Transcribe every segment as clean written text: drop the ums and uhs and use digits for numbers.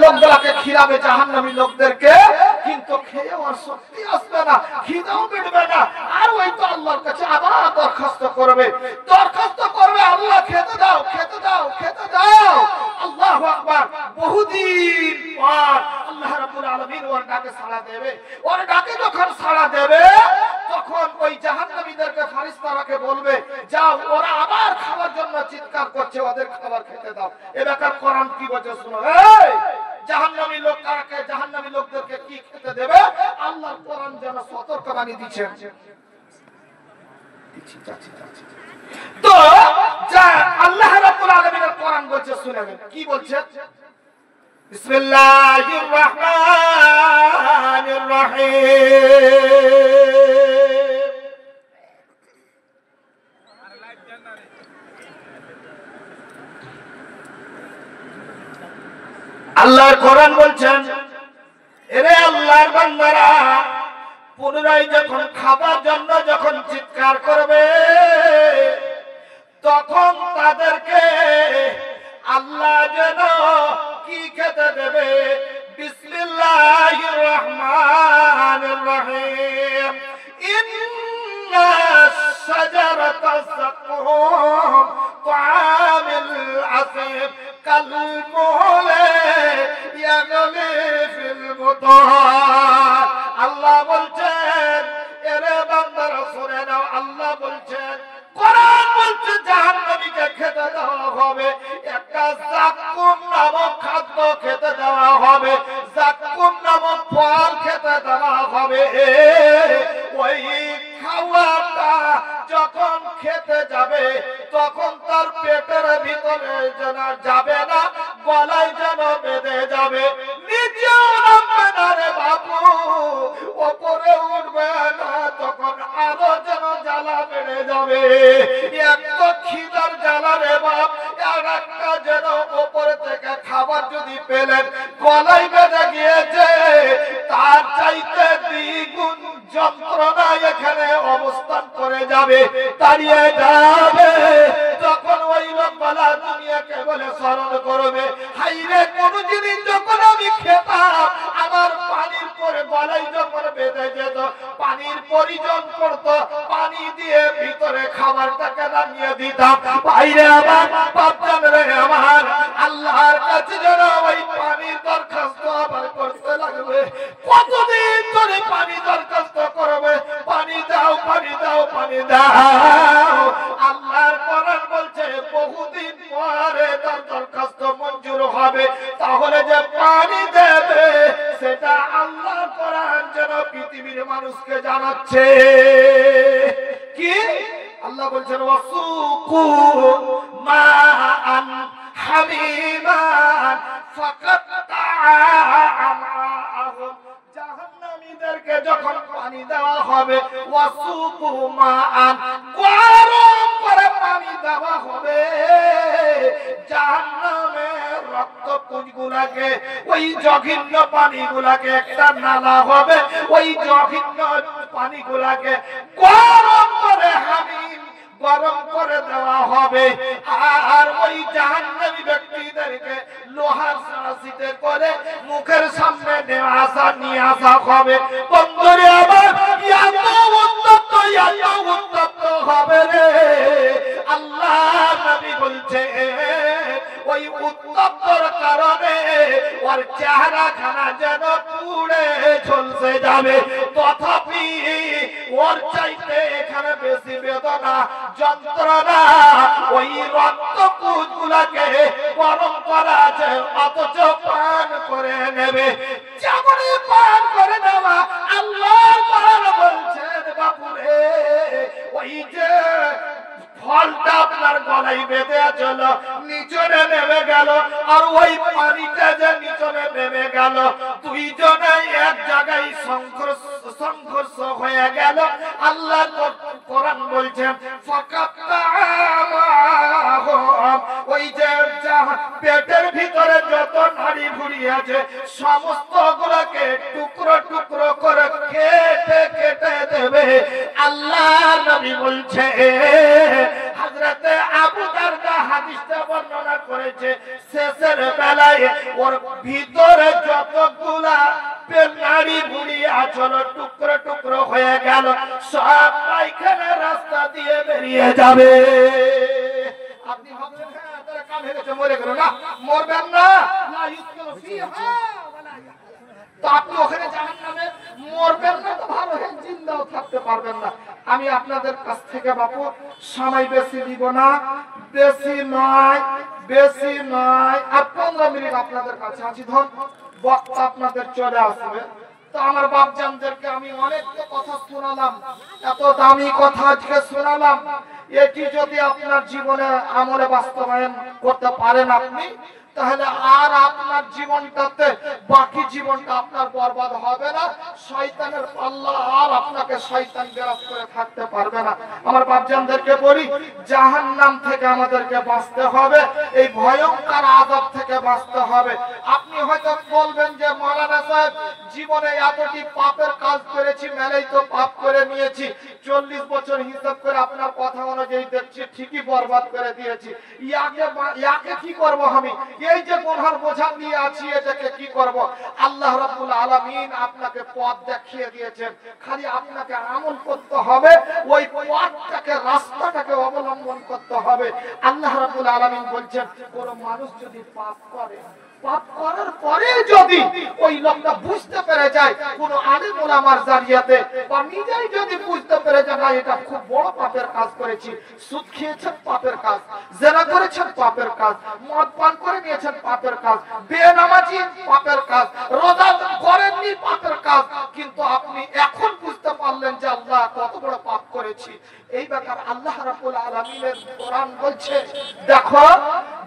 লোকগুলাকে খিলাবে জাহান্নামী লোকদেরকে, কিন্তু খেয়ে আর শক্তি আসবে না, খিদাও মিটবে না। আর ওই তো আল্লাহর কাছে আবার দরখাস্ত করবে, আল্লাহ খেতে দাও, খেতে দাও, খেতে দাও। আল্লাহু আকবার। বহুদিন পর আল্লাহ রাব্বুল আলামিন ওর ডাকে সাড়া দেবে। ওর ডাকে যখন সাড়া দেবে তখন ওই জাহান্নামীদেরকে ফেরেশতারাকে বলবে, যাও, ওরা আবার খাওয়ার জন্য চিৎকার করছে, ওদের খাবার খেতে দাও। এ ব্যাপারে কোরআন কি বলছে শুনো। এই জাহান্নামী লোকটাকে, জাহান্নামী লোকদেরকে কি খেতে দেবে আল্লাহর কোরআন যেন সতর্কবাণী দিচ্ছেন। তো যা আল্লাহ রাব্বুল আলামিনের কোরআন বলছে শুনেন কি বলছে। বিসমিল্লাহির রহমানির রহিম। আল্লাহর কোরআন বলছেন, এরে আল্লাহর বান্দারা, পুনরায় যখন খাবার জন্য যখন চিৎকার করবে তখন তাদেরকে আল্লাহ যেন কি খেতে দেবে। বিসমিল্লাহির রহমানির রহিম। ইন্না শাজারাতাস সাকুম তাআমিল আসির কালমুলে ইয়াগলি ফিল বুতান। আল্লাহ বলছেন, এরে বান্দারা শুনে নাও, আল্লাহ বলছেন, কোরআন বলছে জাহান্নামীকে খেতে দেওয়া হবে একটা যাকুম নামক খাদ্য খেতে দেওয়া হবে, যাকুম নামক ফল খেতে দেওয়া হবে। ওই খাওয়াটা যখন খেতে যাবে তখন তার পেটের ভিতরে যেন যাবে না, গলায় যেন বেঁধে যাবে, নিচেও নামবে না রে বাবু, ওপরে উঠবে না, তখন আরো যেন জ্বালা বেড়ে যাবে। এক তো খিদার জ্বালা রে বাপ, আর একটা যেন ওপরে থেকে খাবার যদি পেলেন গলায় বেঁধে গিয়েছে, তার চাইতে দ্বিগুণ যন্ত্রণা এখানে অবস্থান করে যাবে, দাঁড়িয়ে যাবে। তখন ওই লোকগুলা দুনিয়াকে বলে স্মরণ করবে, হাইরে কোন জিনিস যখন আমি খেতাম আমার পানির পরে গলায় যখন বেঁধে যেত, পানির প্রয়োজন পড়তো, পানি দিয়ে ভিতরে খাবারটাকে নামিয়ে দিতাম। বাইরে আমার বাপজান রে আমার, আল্লাহর কাছে যেন ওই পানির দরখাস্ত আবার করতে লাগবে। কতদিন ধরে পানি দরখাস্ত করবে, পানি দাও, পানি দাও, পানি দাও। আল্লাহর কোরআন বলছে বহুদিন পরে তার দরখাস্ত মঞ্জুর হবে, তাহলে যে পানি দেবে সেটা আল্লাহর কোরআন যেন পৃথিবীর মানুষকে জানাচ্ছে। কি আল্লাহ বলছেন, ওয়াসুকু মাআন হামিমান ফাকাত্তা আমাহুম। জাহান্নামীদেরকে যখন পানি দেওয়া হবে, ওয়াসুকু মাআন, গরম করে পানি দেওয়া হবে। জাহান্নামের রক্তপুঞ্জগুলোকে, ওই জঘন্য পানিগুলোকে একটা নালা হবে, ওই জঘন্য পানিগুলোকে গরম করে হামিম গরম করে দেওয়া হবে। আর ওই জাহান্নামী ব্যক্তিদেরকে লোহার সাঁড়াশিতে করে মুখের সামনে নিয়ে আসা হবে। বন্ধুরে আমার, এত উত্তপ্ত হবে রে। আল্লাহ নবী বলছে ওই উত্তপ্তর কারণে ওর চেহারা খানা যেন পুড়ে ঝলসে যাবে, তথাপি ওর চাইতে এখানে বেশি বেদনা যন্ত্রণা ওই রক্তপুঞ্জগুলোকে গরম করা আছে, অথচ পান করে নেবে। যেমনই পান করে নেওয়া, আল্লাহ বলছেন বাপুরে, ওই যে ফলটা আপনার গলায় বেঁধে আছিল, নিচনে নেমে গেল, আর ওই পানিটা যে নিচনে নেমে গেল, দুইজনে এক জায়গায় সংঘর্ষ হয়ে গেল। আল্লাহ কোরআন বলছেন, ওই যে পেটের ভিতরে যত নাড়ি ভুঁড়ি আছে সমস্ত গুলোকে টুকরো টুকরো করে কেটে কেটে দেবে। আল্লাহ নবী বলছে, হযরতে আবু দারদা হাদিসটা বর্ণনা করেছে শেষের বেলায় ওর ভিতরে যতগুলা নারী বুড়ি আচল টুকরো টুকরো হয়ে গেল, সব পায়খানা রাস্তা দিয়ে বেরিয়ে যাবে। আপনি ভাবছেন হ্যাঁ তারা কাম হয়ে গেছে মরে গেল, না মরবেন না, লা ইউসকালু ফিহা ওয়ালা ইয়াহয়া। তো আপনি ওখানে জাহান্নামে মরবেন না তো ভালো হয়ে জিন্দাও থাকতে পারবেন না। আমি আপনাদের কাছ থেকে বাপু সময় বেশি দিব না, বেশি নয় আর 15 মিনিট আপনাদের কাছে আছি, ধর বক্তা আপনাদের চলে আসবে। তো আমার বাপজানদেরকে আমি অনেক কথা শোনালাম, এত দামি কথা আজকে শোনালাম। এটি যদি আপনার জীবনে আমলে বাস্তবায়ন করতে পারেন আপনি, তাহলে আর আপনার জীবনটাতে বাকি জীবনটা আপনার বরবাদ হবে না। শয়তানের পাল্লা আর আপনাকে শয়তান গ্রাস করে থাকতে পারবে না। আমার বাপজানদেরকে বলি, জাহান্নাম থেকে আমাদেরকে বাঁচতে হবে, এই ভয়ঙ্কর আযাব থেকে বাঁচতে হবে। আপনি হয়তো বলবেন যে মাওলানা সাহেব জীবনে এতটি পাপের কাজ করেছি, মেলেই তো পাপ করে নিয়েছি, 40 বছর হিসাব করে আপনার কথা অনুযায়ী দেখছি ঠিকই বরবাদ করে দিয়েছি, ইয়াকে কি করব আমি? এই যে গুনার বোঝা নিয়ে আছি এটাকে কি করব? আল্লাহ রাব্বুল আলামিন আপনাকে পথ দেখিয়ে দিয়েছেন, খালি আপনাকে আমল করতে হবে, ওই পথটাকে রাস্তাটাকে অবলম্বন করতে হবে। আল্লাহ রাব্বুল আলামিন বলছেন কোন মানুষ যদি পাপ করে, পাপ করার পরে যদি ওই লোকটা বুঝতে পেরে যায় কোন আলেম ওলামার জারিয়াতে, বা নিজেই যদি বুঝতে পেরে যায় না এটা খুব বড় পাপের কাজ করেছি, সুদ খেয়েছেন পাপের কাজ, জেনা করেছেন পাপের কাজ, মদ পান করে নিয়েছেন পাপের কাজ, বেনামাজি পাপের কাজ, রোজা করেননি পাপের কাজ, কিন্তু আপনি এখন বুঝতে পারলেন যে আল্লাহ কত বড় পাপ করেছি, এই ব্যাপারে আল্লাহ রাব্বুল আলামিনের কোরআন বলছে দেখো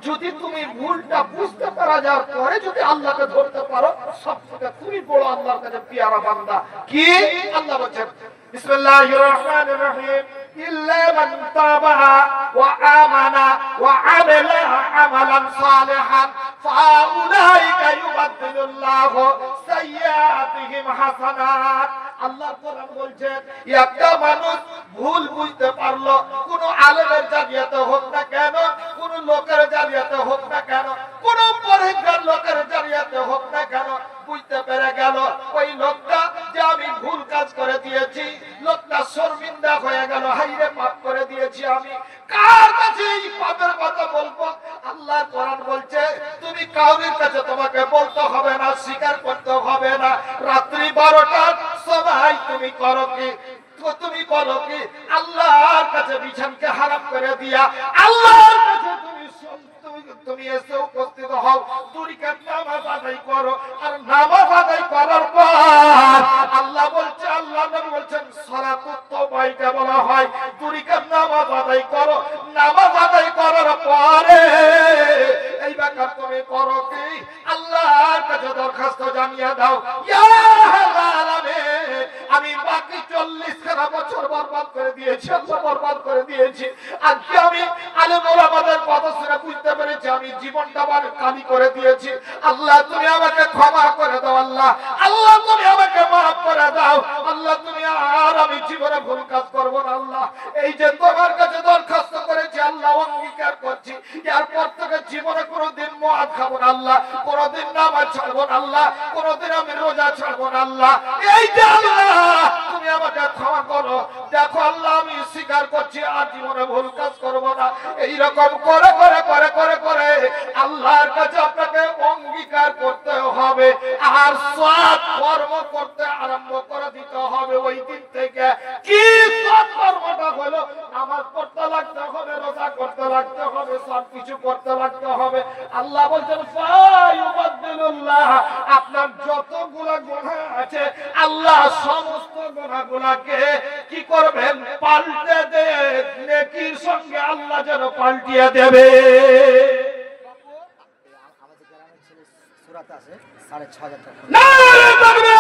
যদি তুমি ভুলটা বুঝতে পারা যাওয়ার পরে যদি আল্লাহকে ধরতে পারো, সবথেকে তুমি বড় আল্লাহর কাছে পিয়ারা বান্দা। কি আল্লাহ বলেন? বিসমিল্লাহির রহমানির রহিম, ইল্লা মান তাবা ওয়া আমানা ওয়া আমিলা আমালান সালিহান ফাউলাইকা ইউবাদদিলুল্লাহু সাইয়্যাতিহিম হাসানাত। আল্লাহ কোরআন বলছেন একটা মানুষ ভুল বুঝতে পারলো, কোন আলেমের জারিয়াতে হোক না কেন, কোন লোকের জারিয়াতে হোক না কেন, কোন পরহেজগার লোকের জারিয়াতে হোক না কেন, বুঝতে পেরে গেল ওই লোকটা যে আমি ভুল কাজ করে দিয়েছি, লোকটা শর্মিন্দা হয়ে গেল, হাইরে পাপ করে দিয়েছি আমি, কার কাছে এই পাপের কথা বলবো? আল্লাহ কোরআন বলছে তুমি কাউরির কাছে তোমাকে বলতে হবে না, স্বীকার করতে হবে না। রাত্রি 12টার সময় তুমি করো কি? আল্লাহর কাছে বিছানকে হারাম করে দিয়া আল্লাহর কাছে তুমি এসে উপস্থিত হও, দুই রাকাত নামাজ আদায় করো, আর নামাজ আদায় করার পর আল্লাহ বলছে, আল্লাহ নবী বলছেন সালাতুত তাওবা এটা বলা হয়, দুই রাকাত নামাজ আদায় করো, নামাজ আদায় করার পরে এই ব্যাপার তুমি করো কি? আল্লাহর কাছে দরখাস্ত জানিয়ে দাও, ইয়া আলামিন আমি বাকি 40 বছর বরবাদ করে দিয়েছি, আল্লাহ বরবাদ করে দিয়েছি, আজকে আমি আলেম ওলামাদের কথা শুনে বুঝতে পেরেছি আমি জীবনটা আবার কালি করে দিয়েছি, আল্লাহ তুমি আমাকে ক্ষমা করে দাও, আল্লাহ আল্লাহ তুমি আমাকে মাফ করে দাও, আল্লাহ তুমি আর আমি জীবনে ভুল কাজ করব না, আল্লাহ এই যে তোমার কাছে দরখাস্ত করেছি আল্লাহ অঙ্গীকার করছি, এরপর থেকে জীবনে কোনোদিন মদ খাবো না আল্লাহ, কোনোদিন নামাজ ছাড়বো না আল্লাহ, কোনোদিন আমি রোজা ছাড়বো না আল্লাহ, এই যে আল্লাহ তুমি আমাকে ক্ষমা করো, দেখো আল্লাহ আমি স্বীকার করছি আর জীবনে ভুল কাজ করবো না। এইরকম করে করে করে করে করে আল্লাহর কাছে আপনাকে অঙ্গীকার করতে হবে আর সৎ কর্ম করতে আরম্ভ করে দিতে হবে। ওই দিন থেকে কি সৎ কর্মটা হলো, নামাজ পড়তে লাগতে হবে, রোজা করতে লাগতে হবে, সব কিছু করতে লাগতে হবে। আল্লাহ বলছেন ফায়ুবাদদিলুল্লাহ, আপনার যতগুলো গুনাহ আছে আল্লাহ সমস্ত গুনাহগুলোকে কি করবেন? পাল্টে দে, নেকির সঙ্গে আল্লাহ যেন পাল্টিয়ে দেবে। আমাদের গ্রামের ছেলে সুরাত আছে 6,500 টাকা। নারে তাকবীর!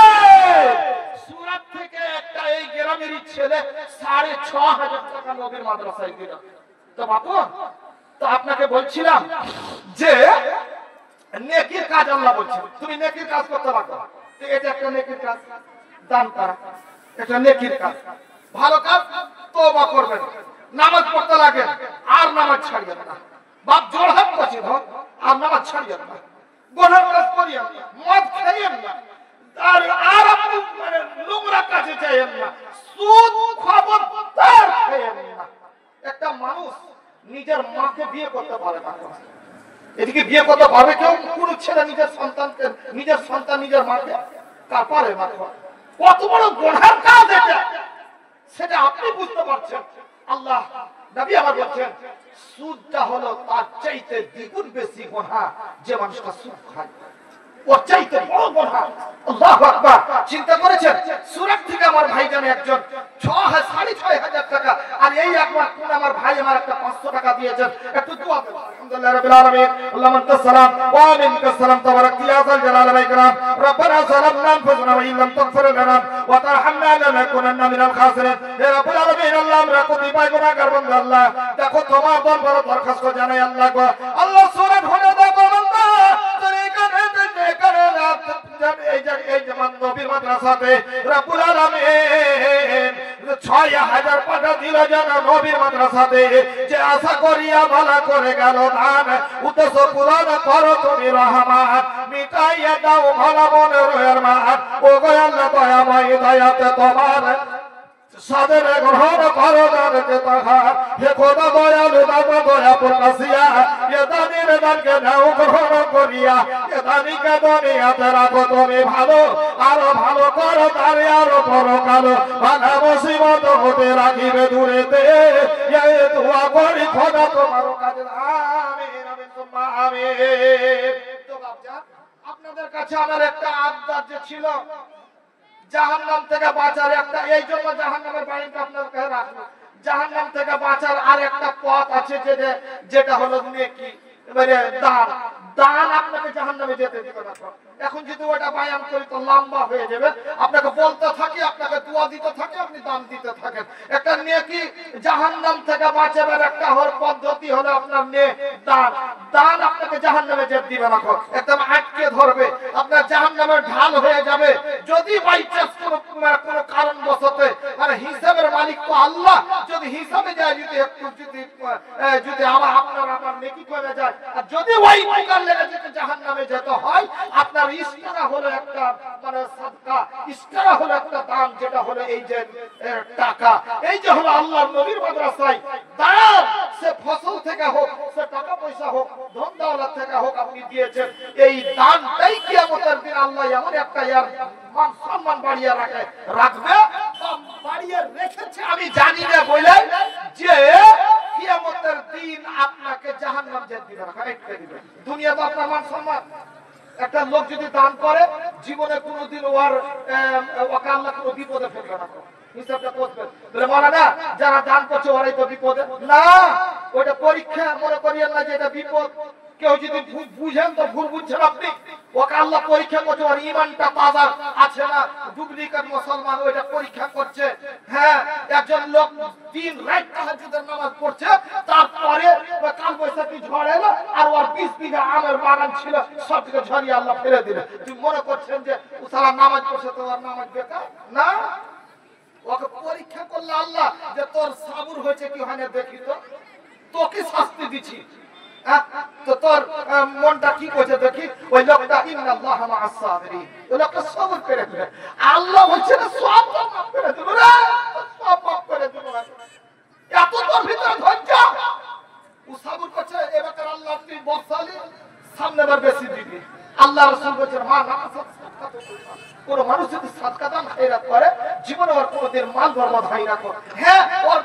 সুরাত থেকে একটা এই গ্রামেরই ছেলে 6,500 টাকা নবীর মাদ্রাসায় দিল। তো বাপু, তো আপনাকে বলছিলাম যে নেকির কাজ আল্লাহ বলছেন তুমি নেকির কাজ করতে লাগো, তো এটা একটা নেকির কাজ, দান করা এটা নেকির কাজ, ভালো কাজ, তওবা করবেন, নামাজ পড়তে লাগেন আর নামাজ ছাড়বেন না, বাপ জোড়হাত করছে ধর আর নামাজ ছাড়িয়েন না, গোনার কাজ করিয়েন না, মদ খাইয়েন না, আর আপনি মানে নোংরা কাজে যাইয়েন না, সুদ খবরদার খাইয়েন না। একটা মানুষ নিজের মাকে বিয়ে করতে পারে না, এদিকে বিয়ে করতে পারবে কেউ? কোন ছেলে নিজের সন্তানকে, নিজের সন্তান নিজের মাকে কার পারে না? কত বড় গোনার কাজ এটা, সেটা আপনি বুঝতে পারছেন। আল্লাহ নবী আমার বলছেন সুদটা হলো তার চাইতে দ্বিগুণ বেশি গুনাহ যে মানুষটা সুদ খায়, ওর চাইতে বড় গুনাহ। আল্লাহু আকবার। চিন্তা করেছেন সুরাত থেকে আমার ভাইজান একজন 6,500 টাকা, আর এই একবার কোন আমার ভাই আমার একটা 500 টাকা দিয়েছেন। একটু দোয়া দেন। আলহামদুলিল্লাহ রাব্বিল আলামিন, আল্লাহুম্মা আনতাস সালাম ওয়া মিনকাস সালাম, তাবারাকতা ইয়া যাল জালালি ওয়াল ইকরাম। রব্বানা যালামনা আনফুসানা ওয়া ইল্লাম তাগফির লানা ওয়া তারহামনা লানাকুনান্না মিনাল খাসিরিন। হে রাব্বুল আলামিন, আল্লাহ আমরা কতিপয় গুনাহগার বান্দা, আল্লাহ দেখো তোমার দরবারে দরখাস্ত জানাই আল্লাহ গো, আল্লাহ সুরাত হলে দেখো বান্দা তুমি এখানে এই যেমন নবীর মাদ্রাসাতে রাব্বুল আলামিন 6,000 টাকা দিল যেন নবীর মাদ্রাসাতে, যে আশা করিয়া ভালো করে গেল দান, উদ্দেশ্য পূরণ করো তুমি রহমান, মিটাইয়া দাও ভালো মনের রহমান। ও গো আল্লাহ দয়াময়, দয়াতে তোমার সাদের গ্রহণ করো দানকে তাহা, হে খোদা দয়ালু দাতা দয়া প্রকাশিয়া এ দানের দানকে নাও গ্রহণ করিয়া এ দানিকে দুনিয়াতে রাখো তুমি ভালো, আরো ভালো করো তারে আরো বড় কালো, বাধা মুসিবত হতে রাখিবে দূরেতে, এ দোয়া করি খোদা তোমার কাছে। আমিন আমিন সুম্মা আমিন। তো বাপজা আপনাদের কাছে আমার একটা আবদার যে ছিল জাহান্নাম থেকে বাঁচার একটা, এই জন্য জাহান্নামের বাড়িটা আপনার কাছে রাখলাম। জাহান্নাম থেকে বাঁচার আর একটা পথ আছে, যেটা হলো নেকি, মানে দান। দান আপনাকে জাহান্নামে যেতে দিবে না। এখন যদি ওটা বায়ান করি তো লম্বা হয়ে যাবে, আপনাকে বলতে থাকি, আপনাকে দোয়া দিতে থাকি, আপনি দান দিতে থাকেন। একটা নেকি জাহান্নাম থেকে বাঁচাবার একটা পদ্ধতি হলো আপনার দান। দান আপনাকে জাহান্নামে যেতে দিবে না, একদম আটকে ধরবে, আপনার জাহান্নামের ঢাল হয়ে যাবে। যদি বাই চান্স কোনো কারণবশত, মানে হিসাবের মালিক তো আল্লাহ, যদি হিসাবে যায়, যদি আপনার নেকি কমে যায়, আর যদি ওই টাকার লেগে যেতে জাহান্নামে যেতে হয়, আপনার ইশারা হলো একটা মানে সাদকা, ইশারা হলো একটা দান, যেটা হলো এই যে টাকা, এই যে হলো আল্লাহর নবীর মাদ্রাসায় দান, সে ফসল থেকে হোক, সে টাকা পয়সা হোক, ধন দৌলত থেকে হোক, আপনি দিয়েছেন। এই দানটাই কিয়ামতের দিন আল্লাহ এমন একটা মান সম্মান বাড়িয়ে রাখবে, বাড়িয়ে রেখেছে আমি জানি না বলে, যে কিয়ামতের দিন আপনাকে জাহান্নাম যেতে দিবে না, কারেক্ট দিবে। দুনিয়াতে আপনার মান সম্মান, একটা লোক যদি দান করে জীবনে কোনোদিন ওকে আল্লাহ কোনো বিপদে ফেলবে না, হিসাবটা করবেন। বলে মাওলানা যারা দান করছে ওরাই তো বিপদে না, ওটা পরীক্ষা মনে করিয়েন না যে এটা বিপদ। কেউ যদি বুঝেন তো ভুল বুঝছেন আপনি, ওকে আল্লাহ পরীক্ষা করছে, ওর ঈমানটা তাজা আছে না, ডুপ্লিকেট মুসলমান, ওইটা পরীক্ষা করছে। হ্যাঁ, একজন লোক দিন রাত তাহাজ্জুদের নামাজ পড়ছে, তারপরে কাল বৈশাখী ঝড় এলো আর ওর 20 বিঘা আমের বাগান ছিল, সবকে ঝরিয়ে আল্লাহ ফেলে দিল। তুই মনে করছেন যে ও সারা নামাজ পড়ছে তো ওর নামাজ বেকার? না, ওকে পরীক্ষা করলে আল্লাহ যে তোর সাবুর হয়েছে কি হয় না দেখি তো, তোকে শাস্তি দিচ্ছি। তো তোর মনটা কি করছে দেখি। ওই লোকটা ইন্নাল্লাহা মা'আস সাবিরিন, ওই লোকটা সবর করে দিবে, আল্লাহ বলছে না সব মাফ করে দেব রে, সব মাফ করে দেব। এত তোর ভিতরে ধৈর্য, ও সবর করছে। এবার আল্লাহ তুই বসালি, সামনেবার বেশি দিবি। আল্লাহ রাসূল বলেছেন মা নামাজ কোন মানুষ যদি সাদকা দান খায়রাত করে, জীবনে ওর কোনদিন মাল বরবাদ হয় না। হ্যাঁ, ওর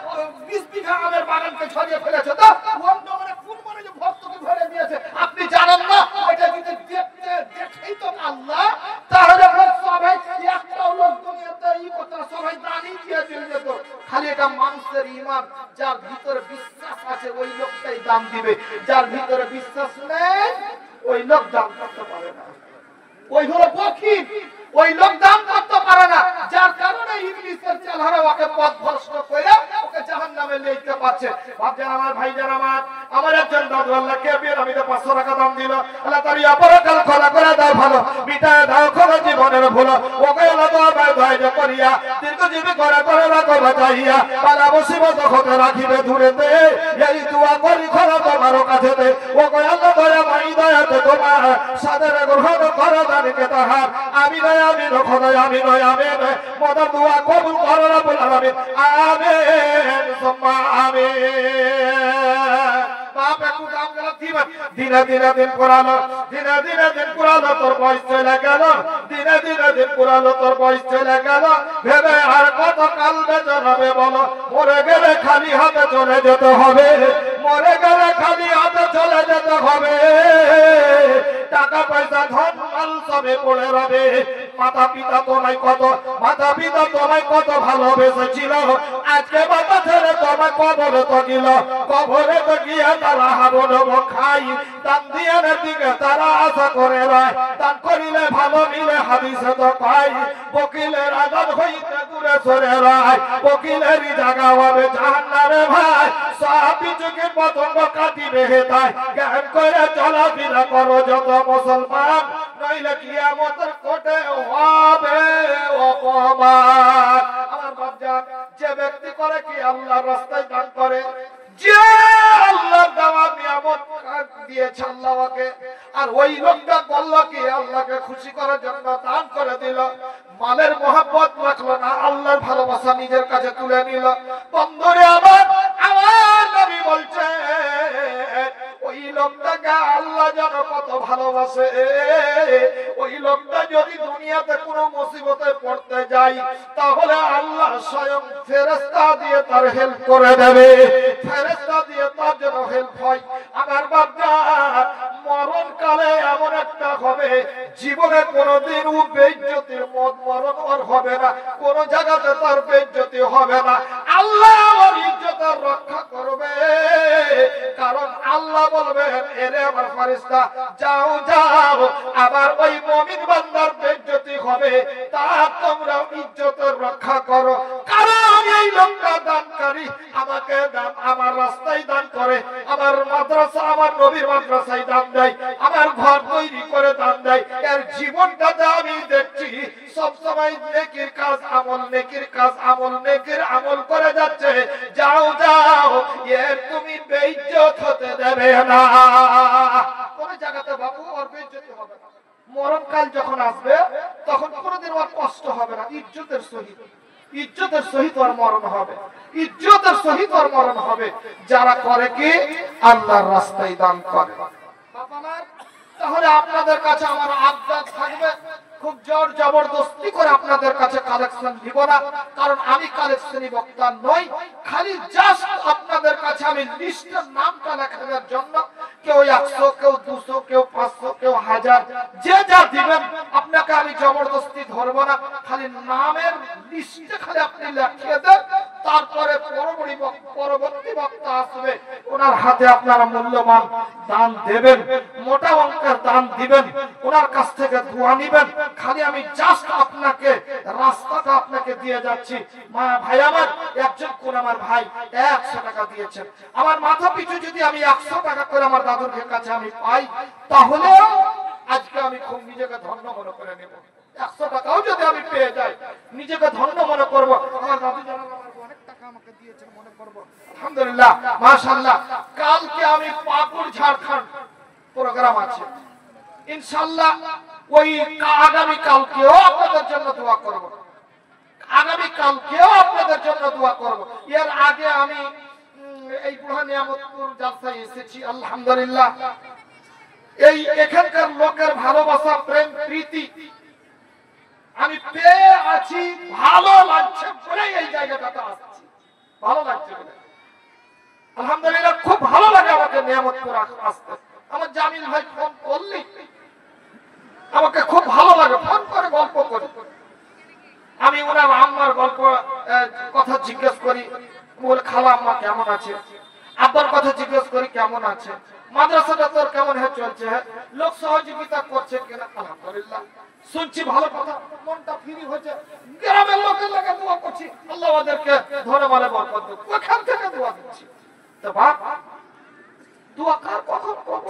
20 বিঘা আমের বাগানকে ছড়িয়ে ফেলেছে, তো ওর মানে কোন মানে যে ভক্তকে ধরে দিয়েছে আপনি জানেন না। ওইটা যদি দেখেই তো আল্লাহ, তাহলে সবাই একটা লোক দুনিয়াতে এই কথা সবাই দানই দিয়ে যেত। খালি এটা মানুষের ঈমান, যার ভিতরে বিশ্বাস আছে ওই লোকটাই দান দিবে, যার ভিতরে বিশ্বাস নেই ওই লোক দান করতে পারে না। ওই হলো বখিল, ওই লোক দান করতে পারে না, যার কারণে ইবলিসের চেলারা ওকে পথভ্রষ্ট করে ওকে জাহান্নামে নিয়ে যেতে পারছে। ভাবছেন আমার ভাইজান আমার, আমার একজন দাদু আল্লাহকে বিরামিতে 500 টাকা দাম দিল। আল্লাহ তার অপরকাল খোলা করে দাও ভালো, মিটায় দাও খোলা জীবনের ভুল। ওকে আল্লাহ দরবারে ধৈর্য করিয়া দীর্ঘজীবী করে করে রাখো বাঁচাইয়া, বালা মুসিবত হতে রাখিবে দূরেতে। এই দোয়া করি খোলা তোমার কাছেতে। ওকে আল্লাহ দয়া মাই দয়াতে তোমার সাদের গ্রহণ করো জানিকে তাহার। আমি নয় আমি খোদা আমি নয় আমি মদর দোয়া কবুল করো রাব্বুল আলামিন। আমিন সুম্মা আমিন। বাপ একটু দাম গেল দিনে দিনে দিন পুরালো, দিনে দিনে দিন পুরালো, তোর বয়স চলে গেল, দিনে দিনে দিন পুরালো, তোর বয়স চলে গেল। ভেবে আর কত কাল বেঁচে হবে বলো, মরে গেলে খালি হাতে চলে যেতে হবে, মরে গেলে খালি হাতে চলে যেতে হবে। টাকা পয়সা ধন মাল সবে পড়ে রবে। মাতা পিতা তোমায় কত, মাতা পিতা তোমায় কত ভালোবেসেছিল, আজকে মাতা ছেড়ে তোমায় কবরে তো গেল। কবরে তো গিয়ে তারা হাবল খাই, দান দিয়ে দিকে তারা আশা করে রয়। দান করিলে ভালো মিলে হাদিসে তো পাই, বকিলের আজাদ হইতে দূরে সরে রয়। বকিলেরই জায়গা হবে জাহান্নামে ভাই, সাহাবী যুগের পতঙ্গ কাটিবে হেতায়। জ্ঞান করে চলাফেরা করো যত মুসলমান, নইলে কিয়ামতের কোটে হবে অপমান। আমার বাপজান, যে ব্যক্তি করে কি আল্লাহর রাস্তায় দান করে, যে আল্লাহর দেওয়া নিয়ামত দিয়েছে আল্লাহকে, আর ওই লোকটা বললো কি আল্লাহকে খুশি করার জন্য দান করে দিল, মালের মোহাব্বত রাখলো না, আল্লাহর ভালোবাসা নিজের কাছে তুলে নিল। বন্ধুরে আমার নবী বলছে ওই লোকটাকে আল্লাহ যেন কত ভালোবাসে। ওই লোকটা যদি দুনিয়াতে কোনো মুসিবতে পড়তে যায়, তাহলে আল্লাহ স্বয়ং ফেরেশতা দিয়ে তার হেল্প করে দেবে, ফেরেশতা দিয়ে তার জন্য হেল্প হয়। আমার বাবা, মরণকালে এমন একটা হবে, জীবনে কোনোদিন বেইজ্জতির মরণ ওর হবে না, কোন জায়গাতে তার বেইজ্জতি হবে না। আল্লাহ আমার ইজ্জতের রক্ষা করবে, কারণ আল্লাহ বলবেন এরে আমার ফেরেশতা যাও যাও, আবার ওই মুমিন বান্দার বেইজ্জতি হবে, তা তোমরা ইজ্জতের রক্ষা করো। কারণ এই লোকটা দানকারী, আমাকে দান আমার রাস্তায় দান করে, আমার মাদ্রাসা আমার নবীর মাদ্রাসায় দান দেয়, আমার ঘর তৈরি করে দান দেয়। এর জীবনটাতে আমি দেখছি সব সময় নেকির কাজ আমল, নেকির কাজ আমল, নেকির আমল করে যাচ্ছে। যাও যাও, এর তুমি বেইজ্জত হতে দেবে না। কোন জায়গাতে বাবু ওর বেইজ্জতি হবে না। মরণকাল যখন আসবে তখন কোনোদিন ওর কষ্ট হবে না, ইজ্জতের সহিত, ইজ্জতের সহিত ওর মরণ হবে, ইজ্জতের সহিত ওর মরণ হবে। যারা করে কি আল্লাহর রাস্তায় দান করে। তাহলে আপনাদের কাছে আমার আবদার থাকবে, খুব জোর জবরদস্তি করে আপনাদের কাছে কালেকশন দিব না, কারণ আমি কালেকশনই বক্তা নই। খালি জাস্ট আপনাদের কাছে আমি লিস্টের নামটা লেখানোর জন্য, কেউ 100, কেউ 200, কেউ 500, কেউ 1000, যে যা দিবেন আপনাকে আমি জবরদস্তি ধরবো না। খালি নামের লিস্টে খালি আপনি লিখিয়ে দেন, তারপরে পরবর্তী বক্তা আসবে, ওনার হাতে আপনারা মূল্যবান দান দেবেন, মোটা অঙ্কের দান দিবেন, ওনার কাছ থেকে দোয়া নিবেন। খালি আমি জাস্ট আপনাকে রাস্তাটা আপনাকে দিয়ে যাচ্ছি। ভাই আমার একজন কোন আমার ভাই 100 টাকা দিয়েছেন, আমার মাথা পিছু যদি আমি 100 টাকা করে আমার দাদুর কাছে আমি পাই, তাহলে আজকে আমি খুব নিজেকে ধন্য মনে করে নেব। 100 টাকাও যদি আমি পেয়ে যাই, নিজেকে ধন্য মনে করব। আমার দাদু জানা অনেক টাকা আমাকে দিয়েছেন মনে করব, আলহামদুলিল্লাহ মাশাআল্লাহ। কালকে আমি পাকুড় ঝাড়খণ্ড প্রোগ্রাম আছে, ইনশাআল্লাহ ওই আগামী কালকেও আপনাদের জন্য দোয়া করব, আগামী কালকেও আপনাদের জন্য দোয়া করব। এর আগে আমি এই বুড়া নিয়ামতপুর জালসায় এসেছি, আলহামদুলিল্লাহ। এই এখানকার লোকের ভালোবাসা, প্রেম, প্রীতি আমি পেয়ে আছি, ভালো লাগছে বলে এই জায়গাটাতে আসছি, ভালো লাগছে বলে আলহামদুলিল্লাহ। খুব ভালো লাগে আমাকে নিয়ামতপুর আসতে। আমার জামিল ভাই ফোন করলি আমাকে খুব ভালো লাগে, ফোন করে গল্প করি, আমি ওনার আম্মার গল্প কথা জিজ্ঞেস করি, বল খালা আম্মা কেমন আছে, আব্বার কথা জিজ্ঞেস করি কেমন আছে, মাদ্রাসাটা তোর কেমন চলছে, লোক সহযোগিতা করছে কিনা, আলহামদুলিল্লাহ শুনছি ভালো কথা, মনটা ফ্রি হয়েছে। গ্রামের লোকের লাগে দোয়া করছি, আল্লাহ ওদেরকে ধরে বলে বরকত দেব, ওখান থেকে দোয়া দিচ্ছি। তো বাপ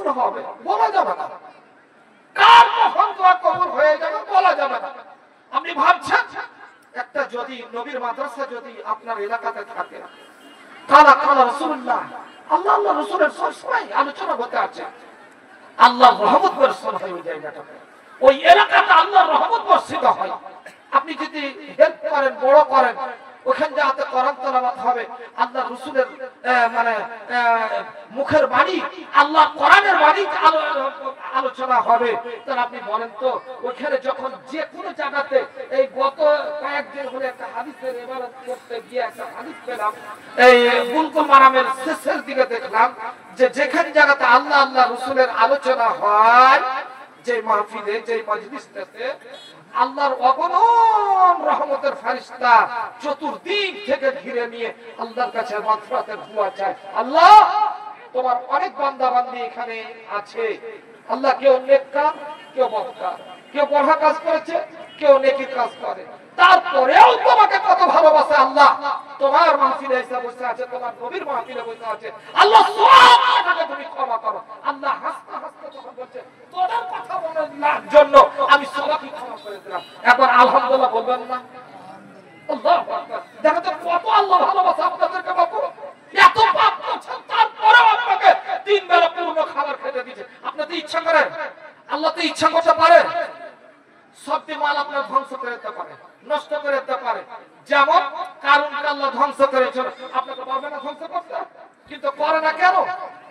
কবুল হবে বলা যাবে না, কার কখন দোয়া কবুল হয়ে যাবে বলা যাবে না। আপনি ভাবছেন একটা যদি নবীর মাদ্রাসা যদি আপনার এলাকাতে থাকে, কালা কালা রাসূলুল্লাহ, আল্লাহ আল্লাহ রাসূলের সবসময় আলোচনা হতে আছে, আল্লাহর রহমত বর্ষণ হয় ওই জায়গাটাতে, ওই এলাকাতে আল্লাহর রহমত বর্ষিত হয়। আপনি যদি হেল্প করেন, বড় করেন, ওখানে যাতে কোরআন তেলাওয়াত হবে, আল্লাহ রাসূলের মানে মুখের বাণী, আল্লাহ কোরআনের বাণী আলোচনা হবে, তাহলে আপনি বলেন তো ওখানে যখন যে কোনো জায়গাতে এই গত কয়েকদিন হলে একটা হাদিসের ইবারত করতে গিয়ে একটা হাদিস পেলাম, এই বুলবুল মারামের শেষের দিকে দেখলাম যে যেখানে জায়গাতে আল্লাহ আল্লাহ রাসূলের আলোচনা হয়, যে মাহফিলে যে মজলিসটাতে আল্লাহর অগণন রহমতের ফেরেশতা চতুর্দিক থেকে ঘিরে নিয়ে আল্লাহর কাছে মাগফিরাতের দোয়া চায়। আল্লাহ তোমার অনেক বান্দা বান্দি এখানে আছে, আল্লাহ কেউ নেককার, কেউ বদকার, কেউ পড়া কাজ করেছে, কেউ নেকির কাজ করে, তারপরেও তোমাকে কত ভালোবাসে আল্লাহ, তোমার মাহফিলে এসে বসে আছে, তোমার নবীর মাহফিলে বসে আছে, আল্লাহ সবটাকে তুমি ক্ষমা করো। আল্লাহ হাসতে হাসতে তখন বলছে তোদের কথা বলার জন্য আমি সবাইকে ক্ষমা করে দিলাম, একবার আলহামদুলিল্লাহ বলবেন না? আল্লাহু আকবার। দেখো তো কত আল্লাহ ভালোবাসে আপনাদেরকে, বাপু এত পাপ করছেন তারপরেও আপনাকে তিন বেলা পূর্ণ খাবার খেতে দিয়েছে। আপনি তো ইচ্ছা করেন, আল্লাহ তো ইচ্ছা করতে পারে সবটি মাল আপনার ধ্বংস করে দিতে পারে, নষ্ট করে দিতে পারে, যেমন কারণকে আল্লাহ ধ্বংস করেছিল, আপনাকে পারবে না ধ্বংস করতে? কিন্তু করে না কেন?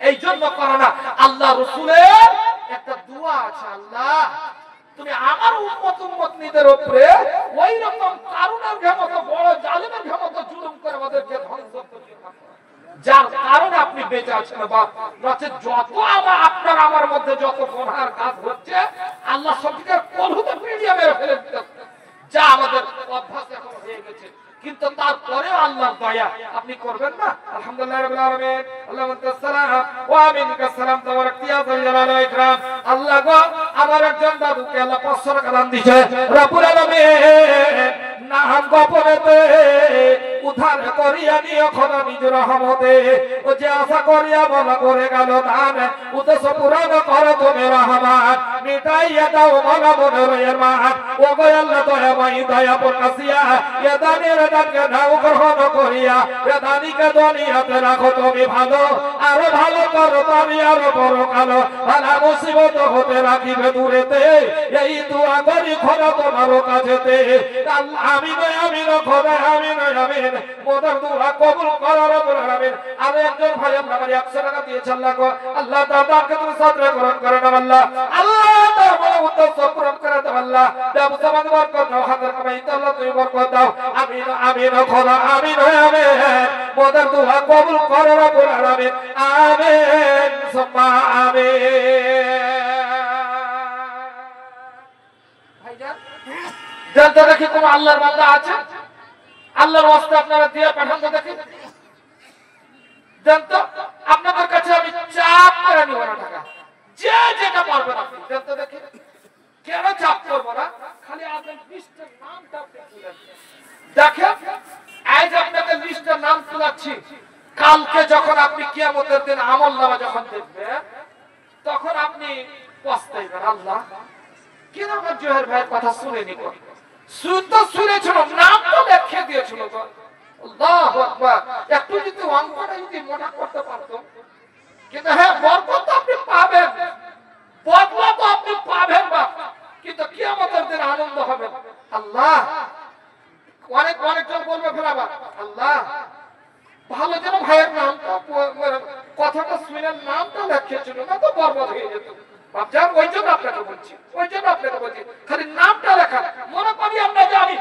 এই জন্য করে না, আল্লাহ রাসূলের একটা দোয়া আছে, আল্লাহ তুমি আমার উম্মত-উম্মতনীদের উপরে ওই রকম কারণের ঘামতো বড় জালিমের ঘামতো জুলুম করে ওদেরকে ধ্বংস করে দাও, যার কারণে আপনি বেঁচে আছেন। বা নচেত যত আপনার আমার মধ্যে যত গুনাহের কাজ হচ্ছে, আল্লাহ সবকে কলহুতে পিটিয়ে মেরে ফেলে দিতে, যা আমাদের অভ্যাস এখন হয়ে গেছে। কিন্তু তারপরেও আল্লাহর দয়া আপনি করবেন না? আলহামদুলিল্লাহ রাব্বিল আলামিন, আল্লাহুম্মা সাল্লাম ওয়া মিনকা সালাম, তাবারাক ইয়া যাল জালালি ওয়াল ইকরাম। আল্লাহ গো আমার একজন দাদুকে আল্লাহ 500 টাকা দান দিয়েছে, রব্বুল আলামিন নাম গোপনেতে উদ্ধার করিয়া নিও খোদা নিজ রহমতে, ও যে আশা করিয়া বলা করে গেল দান, উদ্দেশ্য পূরণ করো তুমি রহমান, মিটাইয়া দাও মনা মনের মান, ও গো আল্লাহ দয়াময়ী দয়া প্রকাশিয়া এ দানের দানকে নাও গ্রহণ করিয়া এ দানিকে দুনিয়াতে রাখো তুমি ভালো, আরো ভালো করো তুমি আরো বড় কালো, ভালা মুসিবত হতে রাখিবে দূরেতে, এই দোয়া করি খোদা তোমার কাছেতে। আল্লাহ আমিন আমিন খোদা আমিন আমিন, মোদের দোয়া কবুল করো রব্বুল আলামিন। আর একজন ভাই আমার 100 টাকা দিয়েছে, আল্লাহ গো আল্লাহ দাদাকে তুমি সদরে গ্রহণ করে নাও, আল্লাহ আল্লাহ তার বড় উদ্দেশ্য পূরণ করে দাও, আল্লাহ ব্যবসা বাণিজ্য বরকত দাও, হাতের কামাইতে আল্লাহ তুমি বরকত দাও, আমিন আমিন খোদা আমিন আমিন, মোদের দোয়া কবুল করো রব্বুল আলামিন, আমিন সুম্মা আমিন। ভাইজান জানতে দেখি কোন আল্লাহর বান্দা আছে, আল্লাহর ওয়াস্তে আপনারা দিয়ে পাঠান তো দেখি, জানতো আপনাদের কাছে আমি চাপ করে নিব না টাকা, যে যেটা পারবেন আপনি জানতে দেখি, কেন চাপ করবো না, খালি আপনার লিস্টের নামটা আপনি তুলেন। দেখেন আজ আপনাদের লিস্টের নাম তুলাচ্ছি, কালকে যখন আপনি কিয়ামতের দিন আমলনামা যখন দেখবেন তখন আপনি পস্তাইবেন, আল্লাহ কেন আমার জোহের ভাইয়ের কথা শুনেনি, শুনতে শুনেছিল, নাম তো লিখে দিয়েছিল, আল্লাহু আকবার, একটু যদি অঙ্কটা যদি মোটা করতে পারতাম। কিন্তু হ্যাঁ বরকত তো আপনি পাবেন, বদলা তো আপনি পাবেন না, কিন্তু কিয়ামতের দিন আনন্দ হবে। আল্লাহ অনেকজন বলবে ফেরাবার, আল্লাহ ভালো যেন ভাইয়ের নামটা কথাটা শুনে নামটা লেখেছিল না তো বরবাদ হয়ে যেত। বাপজান ওই জন্য আপনাকে বলছি, ওই জন্য আপনাকে বলছি খালি নামটা লেখা। মনে করি আমরা যে আমি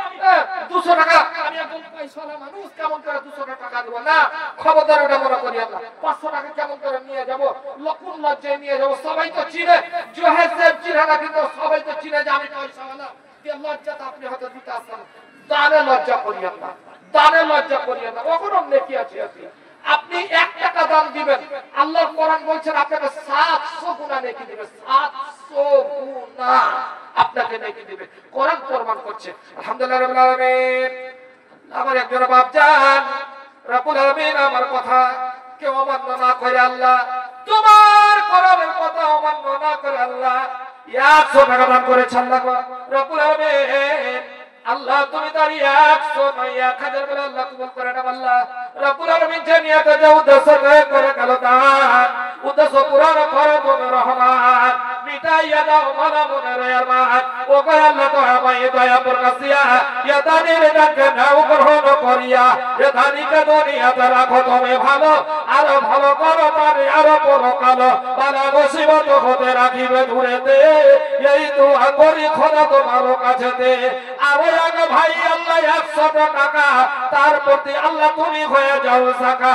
200 টাকা, আমি একজন পয়সাওয়ালা মানুষ, কেমন করে 200 টাকা দেবো না, খবরদার ওটা মনে করি আমরা 500 টাকা কেমন করে নিয়ে যাবো, লকুন লজ্জায় নিয়ে যাবো, সবাই তো চিনে, জোহের সাহেব চিনে না কিন্তু সবাই তো চিনে যে আমি পয়সাওয়ালা, লজ্জাটা আপনি হয়তো দিতে আসেন, দানে লজ্জা করিয়েন না, দানে লজ্জা করিয়েন না, ওখানে নেকি আছে আপনি আপনি 1 টাকা দান দিবেন, আল্লাহর কোরআন বলছেন আপনাকে 700 গুণা নেকি দিবে, 700 গুণা আপনাকে নেকি দিবে, কোরআন প্রমাণ করছে। আলহামদুলিল্লাহ রাব্বিল আলামিন। আমার একজন বাপজান রব্বুল আলামিন আমার কথা কেউ অমান্য না করে, আল্লাহ তোমার কোরআনের কথা অমান্য না করে আল্লাহ 100 টাকা দান করেছেন আল্লাহ রব্বুল আলামিন আল্লাহ তুমি তার 100 নয় 1000 করে আল্লাহ কবুল করে নাও আল্লাহ রব্বুল আলামিন যে নিয়তে যে উদ্দেশ্য করে গেল দান উদ্দেশ্য পূরণ করো তুমি রহমান মিটাইয়া দাও মালা মনের আরমান ও গো আল্লাহ তোমায় দয়া প্রকাশিয়া ইয়া দানের ডাকে নাও গ্রহণ করিয়া এ দানিকে দুনিয়াতে রাখো তুমি ভালো আরো ভালো করো তারে আরো পরকাল বালা মুসিবত হতে রাখিবে দূরেতে এই দোয়া করি খোদা তোমার কাছেতে আর আগে ভাই আল্লাহ 100 টাকা তার প্রতি আল্লাহ তুমি হয়ে যাও সাকা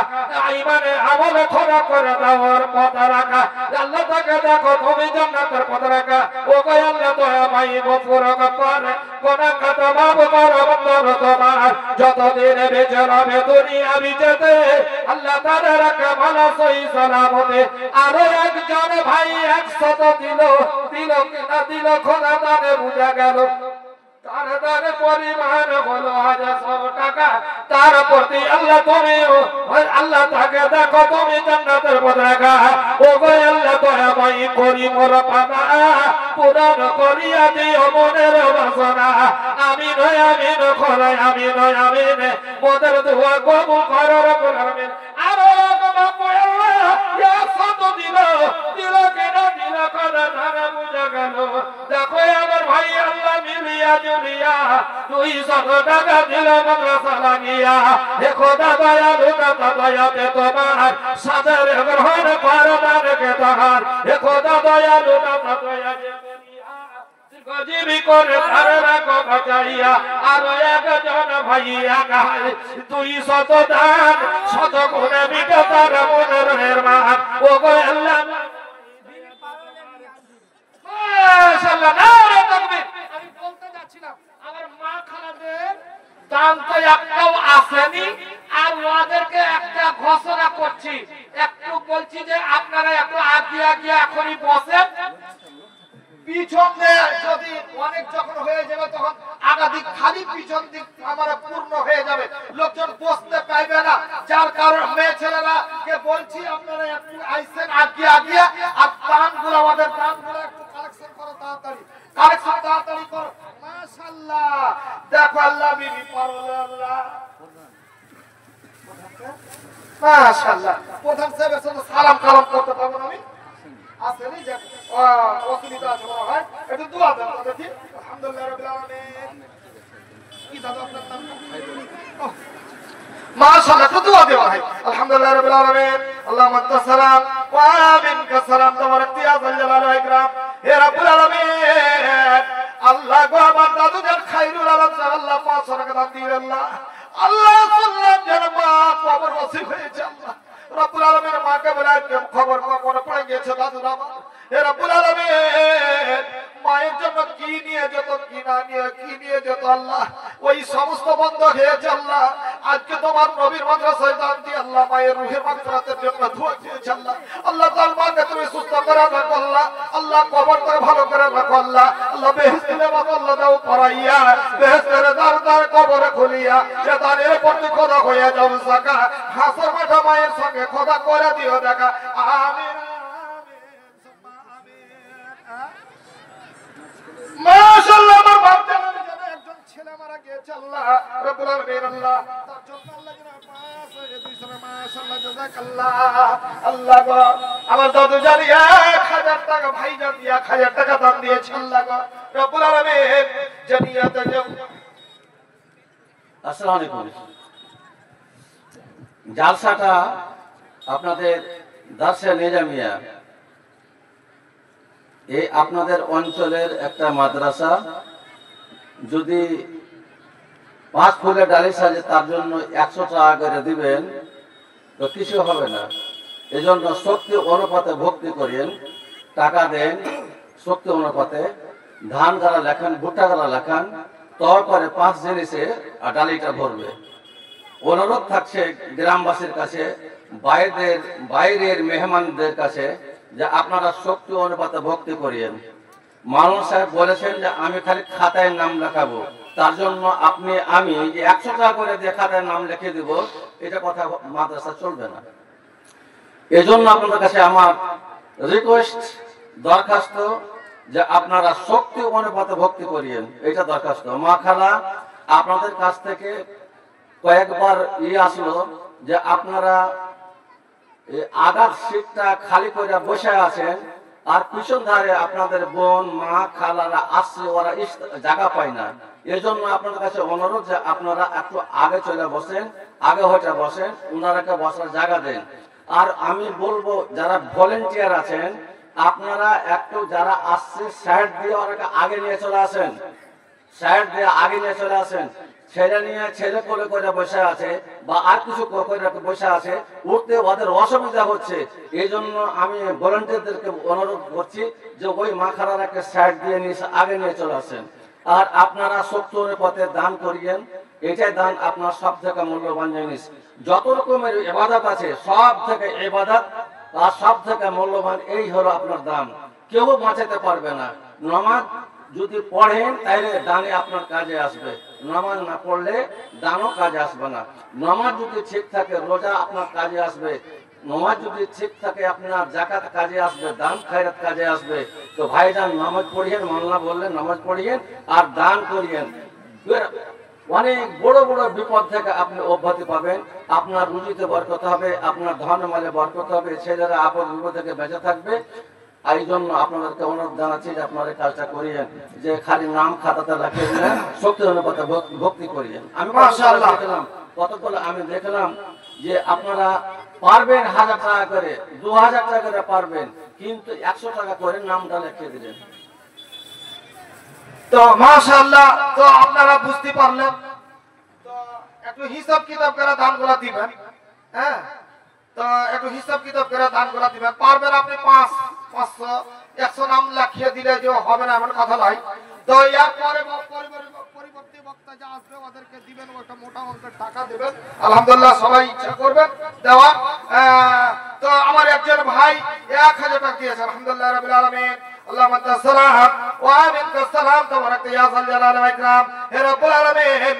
ঈমানে আমলে খোদা করে দাওর পথ রাখা আল্লাহ তাকে দেখো তুমি জান্নাতের পথ রাখা ও গো আল্লাহ দয়া মাই গফুর গফার গুনাহ খাতা মাফ করো বন্দর তোমার যতদিন বেঁচে রবে দুনিয়া বিচেতে আল্লাহ তাআলা রাখা ভালো সহি সালামতে আর একজন ভাই 100 দিল কিনা দিল খোদা দানে বুঝা গেল তার দানে পরিমাণ হলো 1000 টাকা তার প্রতি আল্লাহ তুমি আল্লাহ তাকে দেখো তুমি জান্নাতের পথ রাখা ও গো আল্লাহ দয়াময় করি মোর পানা পূরণ করিয়া দিও মনের বাসনা আমিন আমিন খোদাই আমিন আমিন মোদের দোয়া কবুল করো রব্বুল আলামিন আরো বাপু আল্লাহ 100 দিল কিনা দিল খোদা দানে বুঝা গেল দেখো আমার ভাই আল্লাহ মিলিয়া জুলিয়া 200 টাকা দিল মাদ্রাসা লাগিয়া হে খোদা দয়ালু দাতা দয়াতে তোমার সাদের গ্রহণ করো দানকে তাহার হে খোদা দয়ালু দাতা দয়াতে গজিবি করে ধারে রাখো বাঁচাইয়া আর একজন ভাইয়া গায় 200 দান 100 গুণে মিটে তার মনের মেহমান ও গো আল্লাহ মাশাআল্লাহ নারে তাকবীর আমি বলতে যাচ্ছিলাম আমার মা খালাদের দান তো একটাও আসেনি আর ওদেরকে একটা ঘোষণা করছি একটু বলছি যে আপনারা একটু আগিয়ে এখনই বসেন পিছনে যদি অনেক যখন হয়ে যাবে তখন আগাদিক খালি পিছন দিক আমরা পূর্ণ হয়ে যাবে লোকজন বসতে পাইবে না যার কারণে মেয়ে ছেলেরা কে বলছি আপনারা একটু আইসেন আগিয়ে আর দানগুলো আমাদের দানগুলো একটু কালেকশন করো তাড়াতাড়ি করো মাশাআল্লাহ দেখো আল্লাহ বিবি পারলে আল্লাহ মাশাআল্লাহ প্রথম সাহেবের সাথে সালাম কালাম করতে পারবো না আমি আসেনি যে অসুবিধা আছে মনে হয় একটু দোয়া দেন দেখি আলহামদুলিল্লাহ রাব্বিল আলামিন কি দাদা আপনার নাম মাশাআল্লাহ একটু দোয়া দেওয়া হয় আলহামদুলিল্লাহ রাব্বিল আলামিন আল্লাহুম্মা আনতা সালাম ওয়া মিনকা সালাম তাবারাক ইয়া যাল জালালি ওয়া ইকরাম হে রাব্বুল আলামিন আল্লাহ গো আমার দাদুদের খায়রুল আলম আল্লাহ 500 টাকা দান দিবেন আল্লাহ আল্লাহ সাল্লাম যেন মা কবর নসিব হয়েছে আল্লাহ রব্বুল আলামিন মাকে বলে খবর মনে পড়ে গিয়েছে দাদুর আমার হে রব্বুল আলামিন মায়ের জন্য কি নিয়ে যেত কি না নিয়ে কি নিয়ে যেত আল্লাহ ওই সমস্ত বন্ধ হয়েছে আল্লাহ আজকে তোমার নবীর মাদ্রাসায় দান দিয়ে আল্লাহ মায়ের রুহের মাগফিরাতের জন্য দোয়া করেছে আল্লাহ আল্লাহ তার মাকে তুমি সুস্থ করে রাখো আল্লাহ আল্লাহ কবরটা ভালো করে রাখো আল্লাহ আল্লাহ বেহেশতে বাবা আল্লাহ দাও পরাইয়া বেহেশতের দ্বার কবরে খুলিয়া যে দানের প্রতি খোদা হয়ে যাও সাকা হাসর মাঠে মায়ের সঙ্গে খোদা করে দিও দেখা আমিন মাশাআল্লাহ আমার বাপ জানেন একজন ছেলে মারা গিয়েছে আল্লাহ রব্বুল আলামিন আল্লাহ তার জন্য আল্লাহ যেন পাস হয়ে 200 মাশাআল্লাহ জাযাকাল্লাহ আল্লাহ গো আমার দাদু জানি 1000 টাকা ভাইজান 1000 টাকা দান দিয়েছে আল্লাহ গো রব্বুল আলামিন জানিয়াতে যাও আসসালামু আলাইকুম জালসাটা আপনাদের দারসে নিজামিয়া এই আপনাদের অঞ্চলের একটা মাদ্রাসা যদি 5 ফুলের ডালি সাজে তার জন্য 100 টাকা করে দিবেন তো কিছু হবে না এজন্য শক্তি অনুপাতে ভক্তি করেন টাকা দেন শক্তি অনুপাতে ধান যারা লেখান ভুট্টা যারা লেখান তর করে 5 জিনিসে ডালিটা ভরবে অনুরোধ থাকছে গ্রামবাসীর কাছে বাইরের মেহমানদের কাছে যে আপনারা শক্তি অনুপাতে ভক্তি করিয়েন মাওলানা সাহেব বলেছেন যে আমি খালি খাতায় নাম লেখাবো তার জন্য আমি যে 100 টাকা করে দিয়ে খাতায় নাম লিখে দিব এটা কথা মাদ্রাসা চলবে না এজন্য আপনাদের কাছে আমার রিকোয়েস্ট, দরখাস্ত যে আপনারা শক্তি অনুপাতে ভক্তি করিয়েন, এটা দরখাস্ত। মা খালা, আপনাদের কাছ থেকে কয়েকবার আসলো যে আপনারা আগার সিটটা খালি করে বসে আছেন, আর পিছন ধারে আপনাদের বোন মা খালারা আসছে, ওরা জায়গা পায় না। এজন্য আপনাদের কাছে অনুরোধ যে আপনারা একটু আগে চলে বসেন, আগে হয়ে বসেন, ওনারাকে বসার জায়গা দেন। আর আমি বলবো যারা ভলেন্টিয়ার আছেন, আপনারা একটু যারা আসছে সাইড দিয়ে ওনাকে আগে নিয়ে চলে আসেন, সাইড দিয়ে আগে নিয়ে চলে আসেন। ছেলে নিয়ে ছেলে কোলে করে বসে আছে বা আর কিছু করে বসে আছে, উঠতে ওদের অসুবিধা হচ্ছে। এই জন্য আমি ভলেন্টিয়ারদেরকে অনুরোধ করছি যে ওই মা খালারাকে সাইড দিয়ে নিয়ে আগে নিয়ে চলে আসেন। আর আপনারা শক্তি অনুপাতে দান করিয়েন, এটাই দান আপনার সব থেকে মূল্যবান জিনিস। যত রকমের ইবাদত আছে সব থেকে ইবাদত আর সব থেকে মূল্যবান এই হলো আপনার দান, কেউ বাঁচাতে পারবে না। নামাজ যদি পড়েন তাহলে দানে আপনার কাজে আসবে, নামাজ না পড়লে দানও কাজে আসবে না। নামাজ যদি ঠিক থাকে রোজা আপনার কাজে আসবে, নামাজ যদি ঠিক থাকে আপনার যাকাত কাজে আসবে, দান খায়রাত কাজে আসবে। তো ভাইজান নামাজ পড়িয়েন, মাল্লা বললেন নামাজ পড়িয়েন আর দান করিয়েন। অনেক বড় বড় বিপদ থেকে আপনি অব্যাহতি পাবেন, আপনার রুজিতে বরকত হবে, আপনার ধন মালে বরকত হবে, ছেলেরা আপদ বিপদ থেকে বেঁচে থাকবে। এই জন্য আপনাদেরকে অনুরোধ জানাচ্ছি যে আপনারা এই কাজটা করিয়েন, যে খালি নাম খাতাতে রাখিয়ে দিলেন, শক্তি অনুপাতে ভক্তি করিয়েন। আমি দেখলাম কতগুলো আমি দেখলাম যে আপনারা পারবেন 1000 টাকা করে, 2000 টাকা করে পারবেন, কিন্তু 100 টাকা করে নামটা লিখে দিলেন। তো মাশাআল্লাহ, তো আপনারা বুঝতে পারলেন। তো একটু হিসাব কিতাব করে দানগুলো দিবেন। হ্যাঁ, তো একটু হিসাব কিতাব করে দানগুলো দিবেন। পারবেন আপনি 500, 500, 100 নাম লিখিয়ে দিলে যে হবে না এমন কথা নয়। তো এর পরিবর্তী বক্তা যা আসবে ওদেরকে দিবেন ওটা মোটা অঙ্কের টাকা দিবেন। আলহামদুলিল্লাহ সবাই ইচ্ছা করবেন দেওয়া। তো আমার একজন ভাই 1000 টাকা দিয়েছে, আলহামদুলিল্লাহ রাব্বিল আলামিন। اللهم انت السلام ومنك السلام تبارك يا ذا الجلال والاكرام হে রব্বুল আলামিন।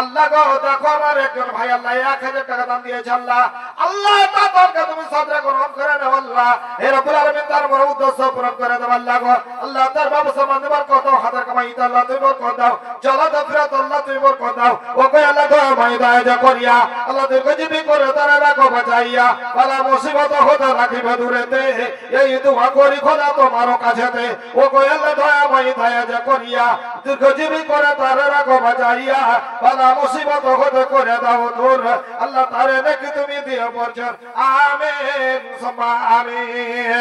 আল্লাহ গো দেখো আমার একজন ভাই আল্লাহ 1000 টাকা দান দিয়েছে। আল্লাহ আল্লাহ তাদেরকে তুমি সাদরে গ্রহণ করে নাও আল্লাহ। হে রব্বুল আলামিন তার বড় উদ্দেশ্য পূরণ করে দাও আল্লাহ গো। আল্লাহ তার ব্যবসা বাণিজ্য বরকত দাও, হাতের কামাই আল্লাহ তুমি বরকত দাও, চলা দফরাত আল্লাহ তুমি বরকত দাও। ও কই আল্লাহ গো মাইদায় যা করিয়া আল্লাহ দীর্ঘজীবী করে তারা রাখো বাঁচাইয়া, বালা মুসিবত হতে রাখিবে দূরেতে, এই দোয়া করি খোদা তোমার কাছেতে। ও কই আল্লাহ দয়াময় দয়া যা করিয়া দীর্ঘজীবী করে তারা রাখো বাঁচাইয়া, বালা মুসিবত হতে করে দাও দূর আল্লাহ তারে নাকি তুমি দিয়ে পড়ছেন। আমিন সুম্মা আমিন।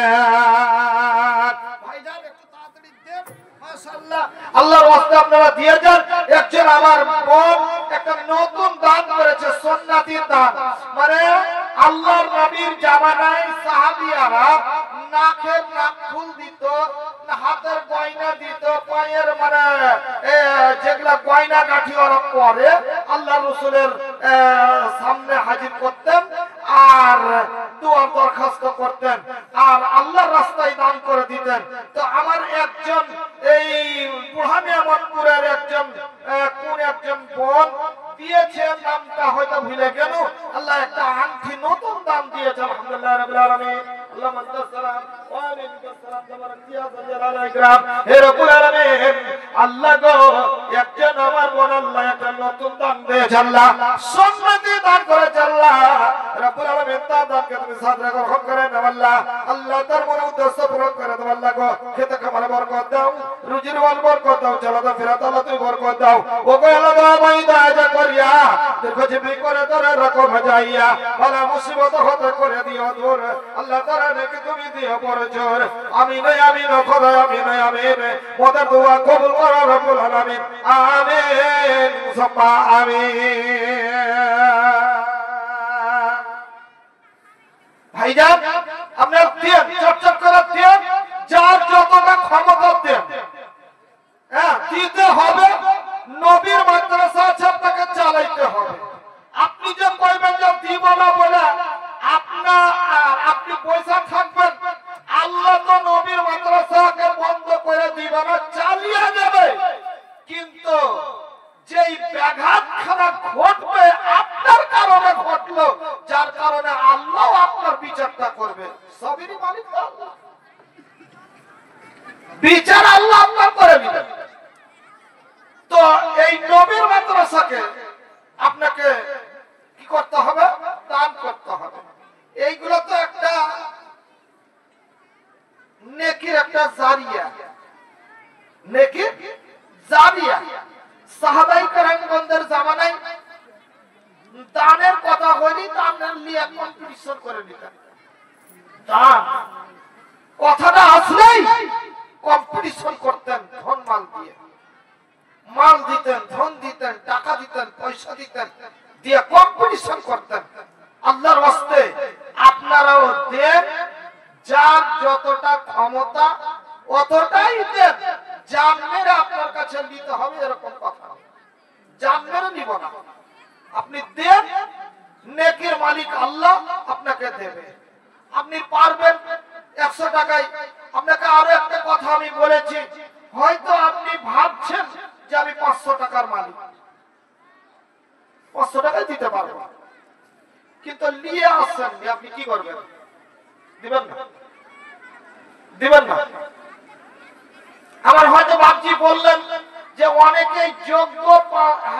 ভাইজান একটু তাড়াতাড়ি দেন। মাশাআল্লাহ, আল্লাহর ওয়াস্তে আপনারা দিয়ে যান। একজন আমার বোন একটা নতুন দান করেছে, সুন্নাতির দান। মানে আল্লাহর নবীর জামানায় সাহাবিয়ারা নাকের নাকফুল দিত, হাতের গয়না দিত, পায়ের মানে যেগুলা গয়না গাঁঠি ওরা পরে আল্লাহ রসুলের সামনে হাজির করতেন আর দোয়ার দরখাস্ত করতেন আর আল্লাহর রাস্তায় দান করে দিতেন। তো আমার একজন এই বুড়ানিয়ামতপুরের একজন কোন একজন বোন দিয়েছে, নামটা হয়তো ভুলে গেল, আল্লাহ একটা আংটি নতুন দান দিয়েছে, আলহামদুলিল্লাহ রাব্বিল আলামিন। আল্লাহুম্মা সাল্লাম ওয়া আলাইকুম সালাম তাবারাক ইয়া জালাল ইকরাম। হে রব্বুল আলামিন, আল্লাহ গো একজন আমার বোন আল্লাহ একটা নতুন দান দিয়েছে, আল্লাহ সুন্নতি দান করেছে, আল্লাহ রব্বুল আলামিন তার দানকে তুমি সাদরে গ্রহণ করে নাও আল্লাহ। আল্লাহ তার মনে উদ্দেশ্য পূরণ করে দাও আল্লাহ গো। খেতে খামারে বরকত দাও, রুজির ওয়াল বরকত দাও, চলাতে ফেরাতে আল্লাহ তুমি বরকত দাও। ও গো আল্লাহ দয়াময় দয়া করিয়া দীর্ঘজীবী করে তোরে রাখো বাঁচাইয়া, বালা মুসিবত হতে করে দিও দূর আল্লাহ তারা নাকি তুমি দিও পরজোর। আমিন আমিন খোদা আমিন আমিন। মোদের দোয়া কবুল করো রব্বুল আলামিন। আমিন সুম্মা আমিন। ভাইজান আপনার দেন, চটচট করে দেন, যার যতটা ক্ষমতা দেন। হ্যাঁ, দিতে হবে। নবীর মাদ্রাসা আছে, আপনাকে চালাইতে হবে। আপনি যে কইবেন যে দিব না বলে আপনি পয়সা থাকবেন, আল্লাহ তো নবীর মাদ্রাসাকে বন্ধ করে দিবে না, চালিয়ে যাবে। কিন্তু যেই ব্যাঘাতখানা ঘটবে আপনার কারণে ঘটলো, যার কারণে আল্লাহ আপনার বিচারটা করবে। সবেরই মালিক আল্লাহ। বিচার আল্লাহ আপনার করে দিবেন। তো এই নবীর মাদ্রাসাকে আপনাকে কি করতে হবে? দান করতে হবে। এইগুলো তো একটা নেকির একটা জারিয়া, নেকির জারিয়া। সাহাবায়ে কেরামগণদের জামানায় দানের কথা হইনি, দানের নিয়ে কম্পিটিশন করে নিতেন। দান কথাটা আসলেই কম্পিটিশন করতেন, ধন মাল দিয়ে, মাল দিতেন, ধন দিতেন, টাকা দিতেন, পয়সা দিতেন, দিয়ে কম্পিটিশন করতেন। আল্লাহর ওয়াস্তে আপনারাও দেন, যার যতটা ক্ষমতা অতটাই দেন। জান মেরে আপনার কাছে নিতে হবে এরকম কথা, জান মেরে নিব না। আপনি দেন, নেকির মালিক আল্লাহ আপনাকে দেবে। আপনি পারবেন 100 টাকায়। আপনাকে আরো একটা কথা আমি বলেছি, হয়তো আপনি ভাবছেন যে আমি 500 টাকার মালিক, 500 টাকায় দিতে পারবো, কিন্তু নিয়ে আসছেন, আপনি কি করবেন? দিবেন না, দিবেন না। আমার হয়তো বাপজি বললেন যে অনেকেই যোগ্য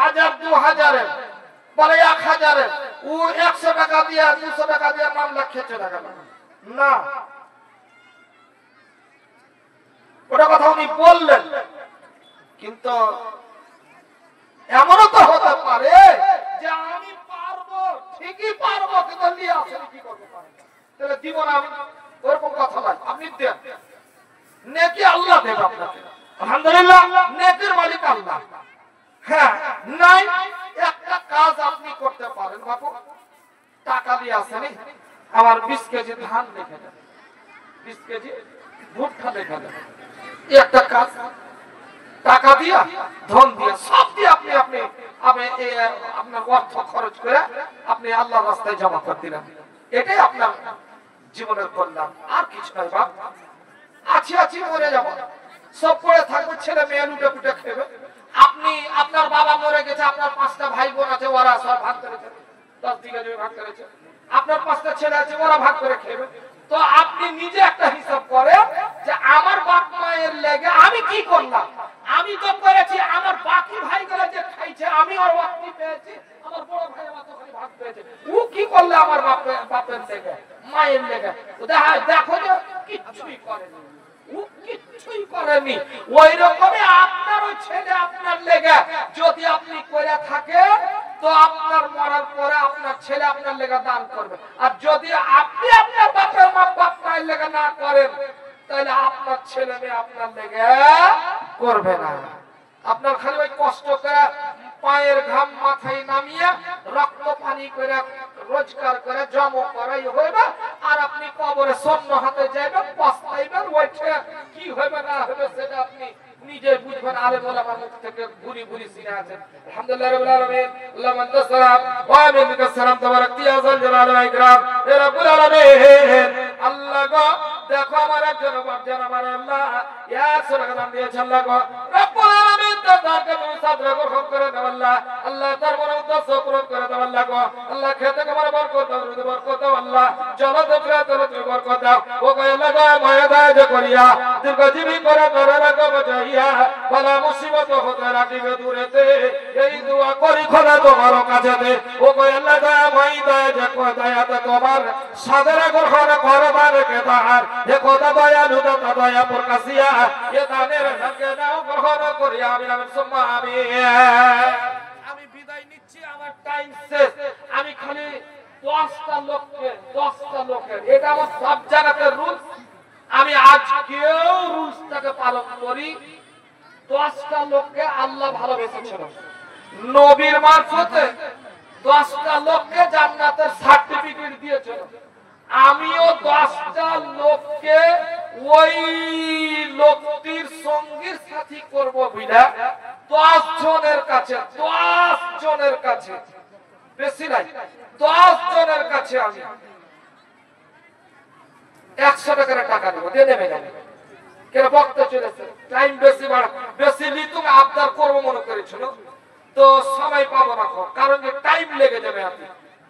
1000 2000 বলে 1000, ও 100 টাকা দিয়ে 200 টাকা দিয়ে মামলা খেতে টাকা না, ওটা কথা উনি বললেন। কিন্তু এমনও তো হতে পারে যে আমি পারবো, ঠিকই পারবো, কিন্তু নিয়ে আসেন কি করবো, তাহলে দিব না আমি, ওরকম কথা নয়। আপনি দেন, নেকি আল্লাহ দেবে আপনাকে, আলহামদুলিল্লাহ, নেকির মালিক আল্লাহ। হ্যাঁ, নাই একটা কাজ আপনি করতে পারেন, বাপু টাকা দিয়ে আসেনি, আমার 20 কেজি ধান লিখে দেন, 20 কেজি ভুট্টা লিখে দেন, একটা কাজ। টাকা দিয়া, ধন দিয়া, সব দিয়ে আপনি আপনি আপনার অর্থ খরচ করে আপনি আল্লাহর রাস্তায় জমা করে দিলেন, এটাই আপনার জীবনের কল্যাণ, আর কিছু নয়। বাপ আছি আছি মরে যাব, সব পড়ে থাকবে, ছেলে মেয়ে লুটে পুটে খেবে। আপনি, আপনার বাবা মরে গেছে, আপনার 5টা ভাই বোন আছে, ওরা সব ভাগ করেছে, 10 বিঘা জমি ভাগ করেছে। আপনার 5টা ছেলে আছে, ওরা ভাগ করে খেবে। তো আপনি নিজে একটা হিসাব করেন যে আমার বাপ মায়ের লেগে আমি কি করলাম। আমি তো করেছি, আমার বাকি ভাইগুলো যে খাইছে, আমি ওর ওয়াক্তি পেয়েছি, আমার বড় ভাই আমার তো খালি ভাগ পেয়েছে, ও কি করলে আমার বাপের লেগে, মায়ের লেগে? দেখো যে কিচ্ছুই করেনি, ও কিচ্ছুই করেনি। ওই রকমই আপনার ওই ছেলে আপনার লেগে যদি আপনি করে থাকে, তো আপনার মরার পরে আপনার ছেলে আপনার লেগে দান করবে। আর যদি আপনি আপনার বাপের বাপ মায়ের লেগে না করেন, তাহলে আপনার ছেলে মেয়ে আপনার লেগে করবে না। আপনার খালি ওই কষ্ট করে পায়ের ঘাম মাথায় নামিয়ে রক্ত পানি করে রোজগার করে জমা করাই হইবে, আর আপনি কবরে শূন্য হাতে যাইবেন, পস্তাইবেন। ওইটা কি হইবে না হইবে সেটা আপনি নিজে বুঝবেন। আলে বলা মানুষ থেকে ঘুরি ঘুরি সিনে আছেন। আলহামদুলিল্লাহ রাব্বিল আলামিন, আল্লাহুম্মা আনতাস সালাম ওয়া মিনকাস সালাম, তাবারাক ইয়া যাল জালালি ওয়াল ইকরাম, ইয়া রাব্বুল আলামিন। আল্লাহ গো, দেখো আমার একজন বাপজান, আমার আল্লাহ ইয়া সুরাগান দিয়েছে। আল্লাহ গো রব্বুল আলামিন, তাকে তুমি সাদরে গ্রহণ করে দাও আল্লাহ। আল্লাহ তার মনে উদ্দেশ্য পূরণ করে দাও আল্লাহ গো। আল্লাহ খেতে তোমার বরকত দাও, রুজি বরকত দাও আল্লাহ। জলতে ফিরাতে তুমি বরকত দাও। ও গো আল্লাহ গো, ময়দায় যে করিয়া দীর্ঘজীবী করে করে রাখো বাঁচাইয়া, বালা মুসিবত হতে রাখিবে দূরেতে, এই দোয়া করি খোদা তোমার কাছেতে। ও গো আল্লাহ গো, ময়দায় যে দয়াতে তোমার সাদরে গ্রহণ করবার কেদার, হে খোদা দয়ালু দাতা দয়া প্রকাশিয়া, এ দানের ভাগ্যে নাও গ্রহণ করিয়া। আমিন আমিন সুম্মা আমিন। আমি বিদায় নিচ্ছি, আমার টাইম শেষ। আমি খালি 10টা লোকের, এটা আমার সব জায়গাতে রুলস। আমি আজকেও রুলসটাকে পালন করি। 10টা লোককে আল্লাহ ভালোবেসেছিল, নবীর মারফতে 10টা লোককে জান্নাতের সার্টিফিকেট দিয়েছিল। আমিও 10টা লোককে ওই লোকটির সঙ্গীর সাথী করব বিনা 10 জনের কাছে, বেশি নাই, 10 জনের কাছে আমি 100 টাকা দেবো, দিয়ে নেমে যাবে। কেন বক্তা চলেছে, টাইম বেশি লিতুম আবদার করবো মনে করেছিল, তো সময় পাবো না, কারণ যে টাইম লেগে যাবে। আপনি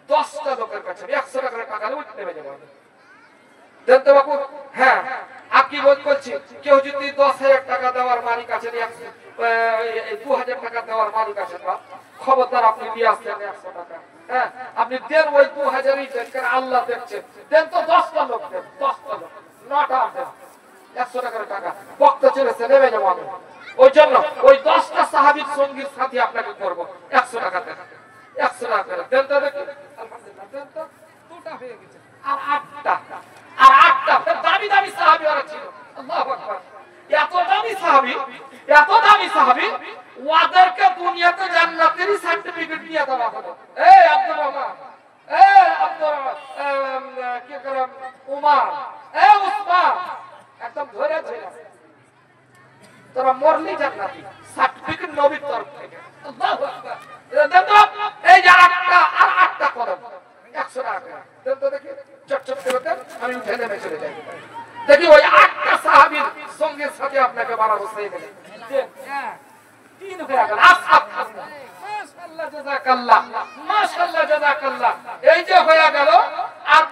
10টা লোকের কাছে 100 টাকা নেমে যাবো। দেন তো বাপু। হ্যাঁ আপনি বলছি কেউ যদি 10,000 টাকা দেওয়ার মালিক আছে, 2,000 টাকা দেওয়ার মালিক আছে, খবরদার আপনি দিয়ে আসছেন 100 টাকা। হ্যাঁ আপনি দেন ওই 2,000ই দেন, কারণ আল্লাহ দেখছেন। দেন তো 10টা লোক দেন, 10টা লোক, 9টা দেন 100 টাকার টাকা। বক্তা চলেছে, নেমে যাবো আমি। ওই জন্য ওই 10টা সাহাবীর সঙ্গীর সাথে আপনাকে করবো। 100 টাকা দেন, 100 টাকা দেন তো দেখি। আলহামদুলিল্লাহ দেন তো, 2টা হয়ে গেছে। আর 8টা, আর 8টা দামি দামি সাহাবী ওরা ছিল। আল্লাহু আকবার। এত দামি সাহাবী, এত দামি সাহাবী, ওদেরকে দুনিয়াতে জান্নাতেরই সার্টিফিকেট দিয়ে দেওয়া হলো। এই আব্দুর রহমান, এই আব্দুর কি করে উমর, এই উসমান, একদম ধরে ধরে তোরা মরলি জান্নাতি, সার্টিফিকেট নবীর তরফ থেকে। আল্লাহু আকবার। এই যে 8টা, আর 8টা কলম 100 টাকা দেন তো দেখি। চটচট করে দেন, আমি উঠে নেমে চলে যাই। দেখি ওই 8টা সাহাবীর সঙ্গের সাথে আপনাকে বানাবো সেই বলে। হ্যাঁ 3 হয়ে গেল। মাশাআল্লাহ জাযাকাল্লাহ, মাশাআল্লাহ জাযাকাল্লাহ। এই যে হয়ে গেল। আর